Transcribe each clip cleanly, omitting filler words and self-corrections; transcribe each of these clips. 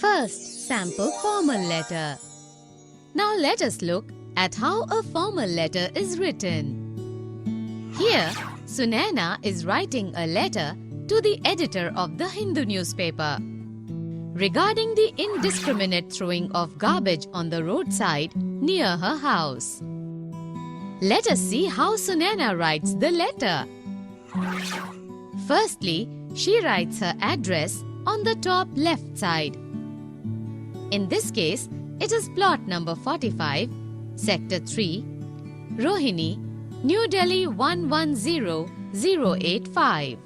First, sample formal letter. Now let us look at how a formal letter is written. Here, Sunaina is writing a letter to the editor of the Hindu newspaper regarding the indiscriminate throwing of garbage on the roadside near her house. Let us see how Sunaina writes the letter. Firstly, she writes her address on the top left side. In this case, it is plot number 45, Sector 3, Rohini, New Delhi 110085.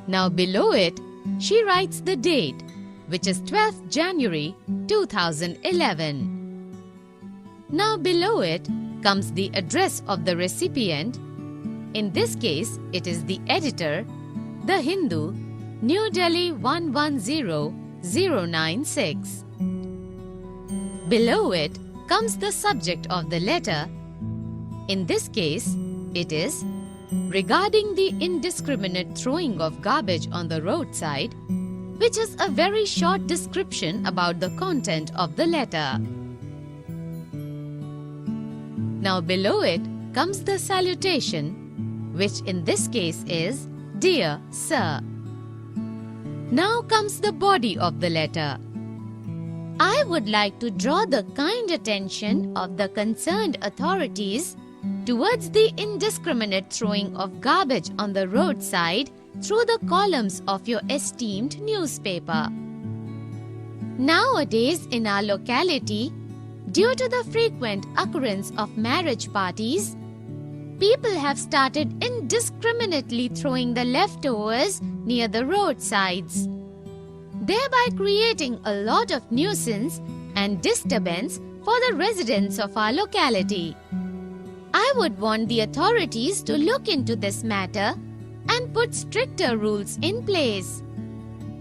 Now below it, she writes the date, which is 12th January 2011. Now below it comes the address of the recipient. In this case, it is the editor, The Hindu, New Delhi 110096. Below it comes the subject of the letter. In this case, it is regarding the indiscriminate throwing of garbage on the roadside, which is a very short description about the content of the letter. Now below it comes the salutation, which in this case is Dear Sir. Now comes the body of the letter. I would like to draw the kind attention of the concerned authorities towards the indiscriminate throwing of garbage on the roadside through the columns of your esteemed newspaper. Nowadays in our locality, due to the frequent occurrence of marriage parties, people have started indiscriminately throwing the leftovers near the roadsides, thereby creating a lot of nuisance and disturbance for the residents of our locality. I would want the authorities to look into this matter and put stricter rules in place.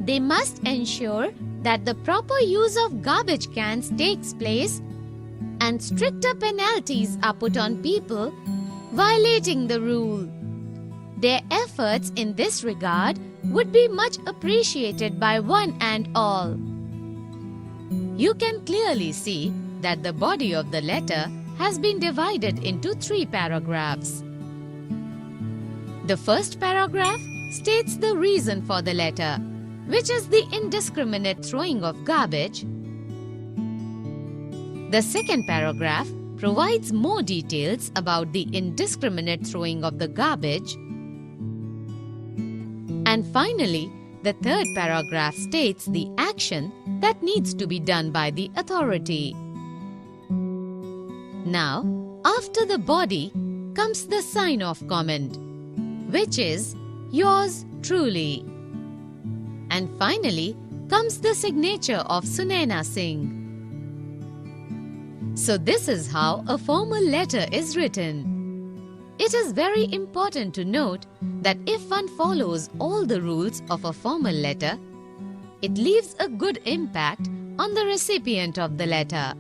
They must ensure that the proper use of garbage cans takes place and stricter penalties are put on people violating the rule. Their efforts in this regard would be much appreciated by one and all. You can clearly see that the body of the letter has been divided into 3 paragraphs. The first paragraph states the reason for the letter, which is the indiscriminate throwing of garbage. The second paragraph provides more details about the indiscriminate throwing of the garbage. And finally, the third paragraph states the action that needs to be done by the authority. Now, after the body comes the sign-off comment, which is yours truly. And finally comes the signature of Sunaina Singh. So this is how a formal letter is written. It is very important to note that if one follows all the rules of a formal letter, it leaves a good impact on the recipient of the letter.